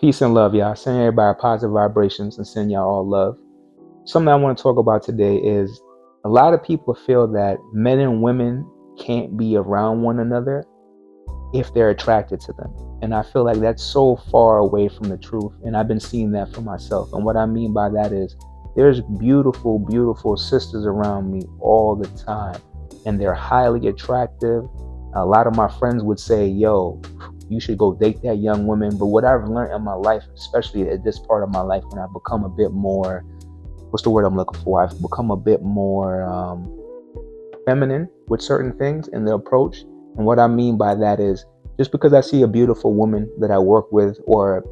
Peace and love, y'all. Send everybody positive vibrations and send y'all all love. Something I want to talk about today is a lot of people feel that men and women can't be around one another if they're attracted to them. And I feel like that's so far away from the truth. And I've been seeing that for myself. And what I mean by that is there's beautiful, beautiful sisters around me all the time. And they're highly attractive. A lot of my friends would say, yo, you should go date that young woman. But what I've learned in my life, especially at this part of my life, when I've become a bit more, what's the word I'm looking for? I've become a bit more feminine with certain things in the approach. And what I mean by that is just because I see a beautiful woman that I work with, or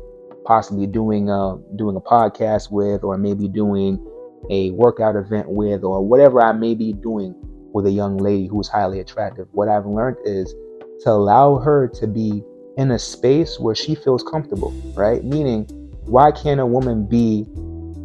possibly doing a podcast with, or maybe doing a workout event with, or whatever I may be doing with a young lady who's highly attractive, what I've learned is to allow her to be in a space where she feels comfortable, right? Meaning, why can't a woman be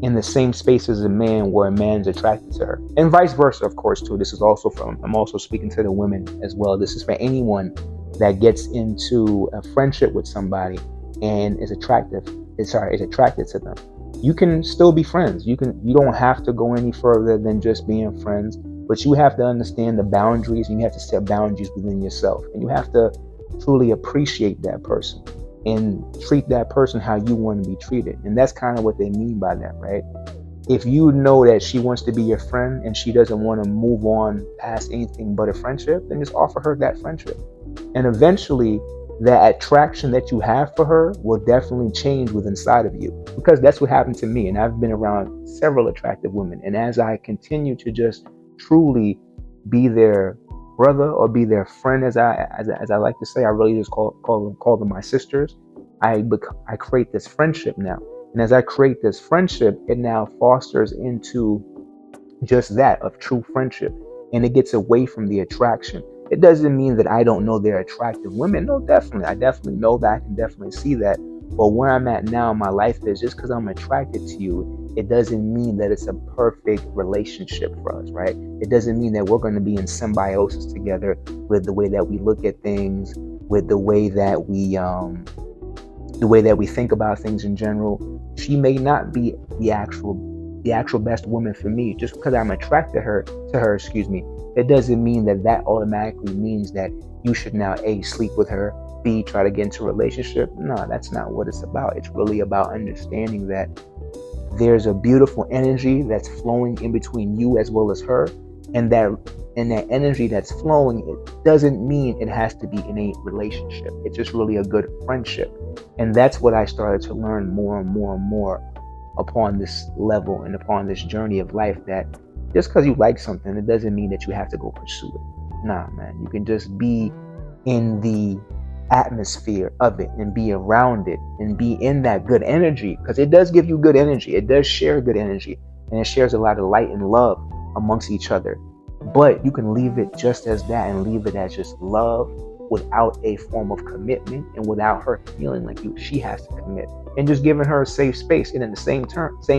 in the same space as a man where a man's attracted to her? And vice versa, of course, too. This is also I'm also speaking to the women as well. This is for anyone that gets into a friendship with somebody and is attracted to them. You can still be friends. You don't have to go any further than just being friends, but you have to understand the boundaries, and you have to set boundaries within yourself. And you have to truly appreciate that person and treat that person how you want to be treated. And that's kind of what they mean by that, right? If you know that she wants to be your friend and she doesn't want to move on past anything but a friendship, then just offer her that friendship. And eventually, that attraction that you have for her will definitely change within inside of you, because that's what happened to me. And I've been around several attractive women. And as I continue to just truly be their brother or be their friend, as I like to say, I really just call them my sisters. I create this friendship now, and as I create this friendship, it now fosters into just that of true friendship, and it gets away from the attraction. It doesn't mean that I don't know they're attractive women. No, definitely, I definitely know that. I can definitely see that. But where I'm at now in my life is just because I'm attracted to you, it doesn't mean that it's a perfect relationship for us, right? It doesn't mean that we're going to be in symbiosis together with the way that we look at things, with the way that we think about things in general. She may not be the actual best woman for me. Just because I'm attracted to her, it doesn't mean that automatically means that you should now A, sleep with her, B, try to get into a relationship. No, that's not what it's about. It's really about understanding that there's a beautiful energy that's flowing in between you as well as her, and that energy that's flowing, it doesn't mean it has to be in a relationship. It's just really a good friendship. And that's what I started to learn more and more and more upon this level and upon this journey of life, that just because you like something, it doesn't mean that you have to go pursue it. Nah, man, you can just be in the atmosphere of it and be around it and be in that good energy, because it does give you good energy. It does share good energy, and it shares a lot of light and love amongst each other. But you can leave it just as that and leave it as just love without a form of commitment, and without her feeling like she has to commit, and just giving her a safe space. And at the same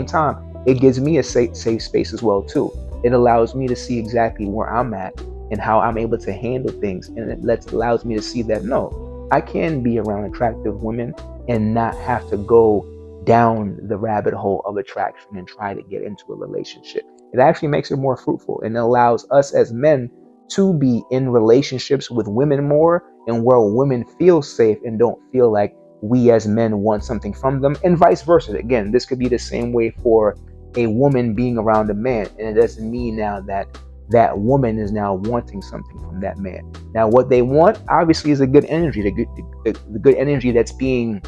time, it gives me a safe space as well too. It allows me to see exactly where I'm at and how I'm able to handle things, and it allows me to see that no, I can be around attractive women and not have to go down the rabbit hole of attraction and try to get into a relationship. It actually makes it more fruitful, and it allows us as men to be in relationships with women more, and where women feel safe and don't feel like we as men want something from them, and vice versa. Again, this could be the same way for a woman being around a man, and it doesn't mean now that that woman is now wanting something from that man. Now, what they want obviously is a good energy, the good energy that's being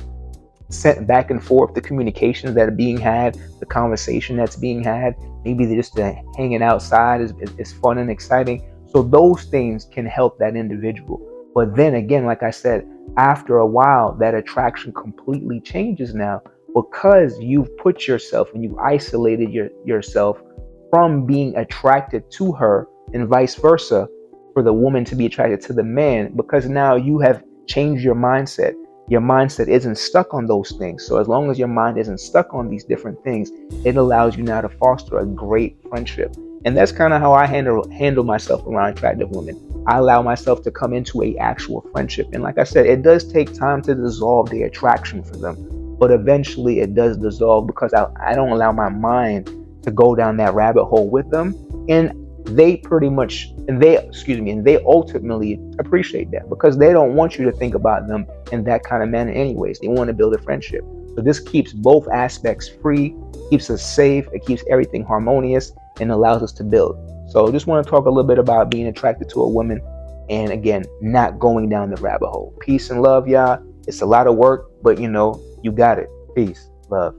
sent back and forth, the communications that are being had, the conversation that's being had. Maybe they're just hanging outside is fun and exciting. So those things can help that individual. But then again, like I said, after a while, that attraction completely changes now, because you've put yourself and you've isolated yourself from being attracted to her, and vice versa for the woman to be attracted to the man, because now you have changed your mindset. Your mindset isn't stuck on those things. So as long as your mind isn't stuck on these different things, it allows you now to foster a great friendship. And that's kind of how I handle myself around attractive women. I allow myself to come into a actual friendship. And like I said, it does take time to dissolve the attraction for them. but eventually it does dissolve because I don't allow my mind to go down that rabbit hole with them. And they pretty much, and they ultimately appreciate that because they don't want you to think about them in that kind of manner anyways. They want to build a friendship. So this keeps both aspects free, keeps us safe, it keeps everything harmonious, and allows us to build. So just want to talk a little bit about being attracted to a woman, and again, not going down the rabbit hole. Peace and love, y'all. It's a lot of work, but you got it. Peace, love.